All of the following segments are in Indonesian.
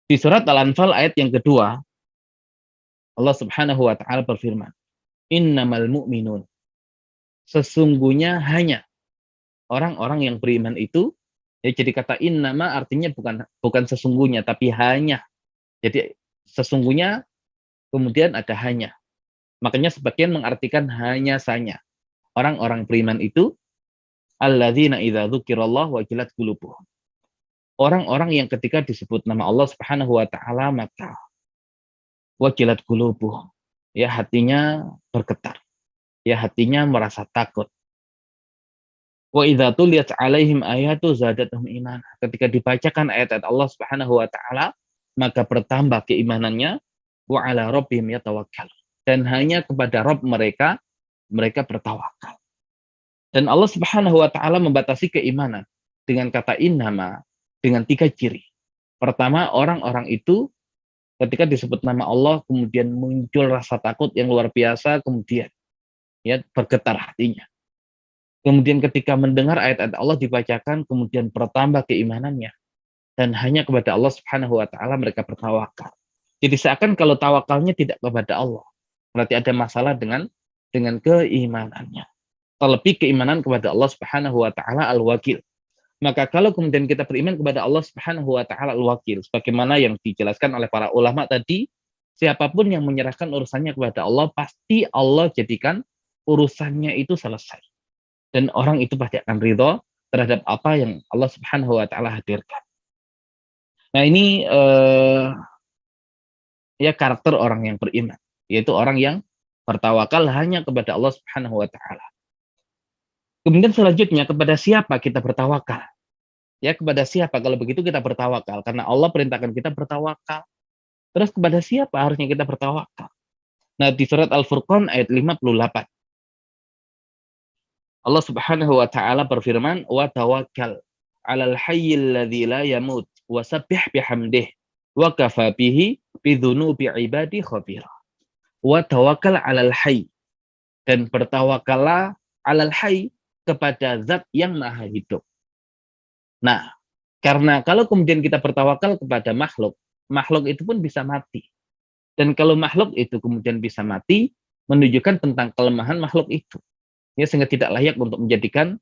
Di surat Al-Anfal ayat yang kedua, Allah Subhanahu wa taala berfirman, "Innamal mu'minun." Sesungguhnya hanya orang-orang yang beriman itu, ya jadi kata innama artinya bukan bukan sesungguhnya tapi hanya. Jadi sesungguhnya kemudian ada hanya. Makanya sebagian mengartikan hanya saja. Orang-orang beriman itu alladzina idza dzukirallah wajilat qulubuhum. Orang-orang yang ketika disebut nama Allah Subhanahu wa taala maka wajilat qulubuhum. Ya hatinya bergetar. Ya hatinya merasa takut. Wa idza tuliyat alaihim ayatu zadatuhum iman. Ketika dibacakan ayat-ayat Allah Subhanahu wa taala, maka bertambah keimanannya wa ala rabbihim yatawakkal. Dan hanya kepada Rabb mereka bertawakal. Dan Allah Subhanahu wa taala membatasi keimanan dengan kata innama dengan 3 ciri. Pertama, orang-orang itu ketika disebut nama Allah kemudian muncul rasa takut yang luar biasa, kemudian ya bergetar hatinya. Kemudian ketika mendengar ayat-ayat Allah dibacakan, kemudian bertambah keimanannya. Dan hanya kepada Allah Subhanahu wa taala mereka bertawakal. Jadi seakan kalau tawakalnya tidak kepada Allah, berarti ada masalah dengan keimanannya. Terlebih keimanan kepada Allah Subhanahu wa taala Al-Wakil. Maka kalau kemudian kita beriman kepada Allah Subhanahu wa taala Al-Wakil, sebagaimana yang dijelaskan oleh para ulama tadi, siapapun yang menyerahkan urusannya kepada Allah, pasti Allah jadikan urusannya itu selesai. Dan orang itu pasti akan ridho terhadap apa yang Allah Subhanahu wa taala hadirkan. Nah, ini ya karakter orang yang beriman, yaitu orang yang bertawakal hanya kepada Allah Subhanahu wa taala. Kemudian selanjutnya, kepada siapa kita bertawakal? Ya, kepada siapa kalau begitu kita bertawakal? Karena Allah perintahkan kita bertawakal. Terus kepada siapa harusnya kita bertawakal? Nah, di surat Al-Furqan ayat 58. Allah Subhanahu wa taala berfirman, "Wa tawakkal 'alal hayyil ladzi la yamut wa sabbih bihamdih wa kafa bihi bidzunubi 'ibadi khabira." Wa tawakkal 'alal hayy, dan bertawakallah 'alal hayy, kepada zat yang maha hidup. Nah, karena kalau kemudian kita bertawakal kepada makhluk, makhluk itu pun bisa mati. Dan kalau makhluk itu kemudian bisa mati, menunjukkan tentang kelemahan makhluk itu. Ya, sehingga tidak layak untuk menjadikan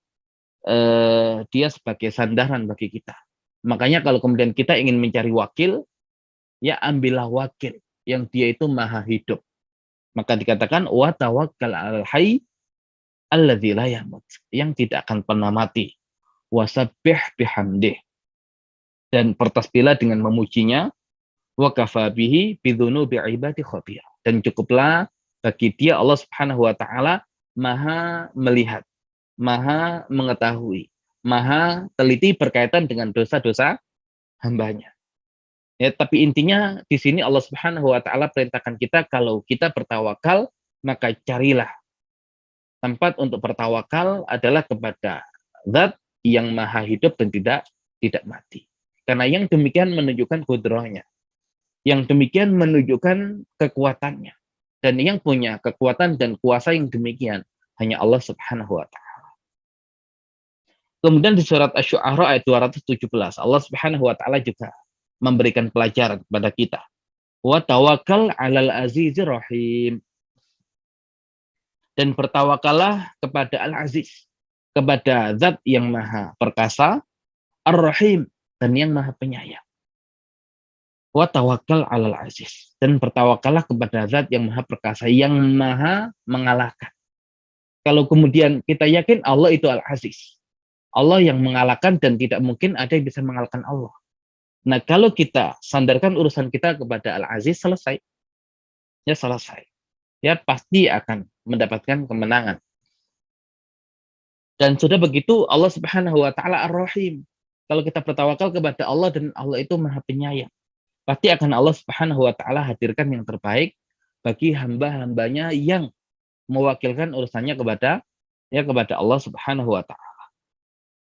dia sebagai sandaran bagi kita. Makanya kalau kemudian kita ingin mencari wakil, ya ambillah wakil yang dia itu maha hidup. Maka dikatakan wa tawakkal 'alal hayy alladzi la yamut, yang tidak akan pernah mati. Wasabbih bihamdih, dan bertasbihlah dengan memujinya. Wa kafa bihi bidzunubi 'ibadi khabir, dan cukuplah bagi dia Allah Subhanahu wa taala maha melihat, maha mengetahui, maha teliti berkaitan dengan dosa-dosa hambanya. Ya, tapi intinya di sini Allah Subhanahu wa taala perintahkan kita kalau kita bertawakal, maka carilah tempat untuk bertawakal adalah kepada zat yang maha hidup dan tidak mati. Karena yang demikian menunjukkan kudrahnya. Yang demikian menunjukkan kekuatannya. Dan yang punya kekuatan dan kuasa yang demikian hanya Allah Subhanahu wa taala. Kemudian di surat Asy-Syu'ara ayat 217, Allah Subhanahu wa taala juga memberikan pelajaran kepada kita. Wa tawakkal 'alal azizir rahim. Dan bertawakallah kepada Al-Aziz, kepada zat yang maha perkasa, Ar-Rahim, dan yang maha penyayang. Wa tawakkal 'alal aziz, dan bertawakallah kepada zat yang maha perkasa, yang maha mengalahkan. Kalau kemudian kita yakin Allah itu Al-Aziz, Allah yang mengalahkan dan tidak mungkin ada yang bisa mengalahkan Allah. Nah, kalau kita sandarkan urusan kita kepada Al-Aziz, selesai. Ya selesai. Ya pasti akan mendapatkan kemenangan. Dan sudah begitu Allah Subhanahu wa taala Ar-Rahim. Kalau kita bertawakal kepada Allah dan Allah itu maha penyayang, pasti akan Allah Subhanahu wa taala hadirkan yang terbaik bagi hamba-hambanya yang mewakilkan urusannya kepada Allah Subhanahu wa taala.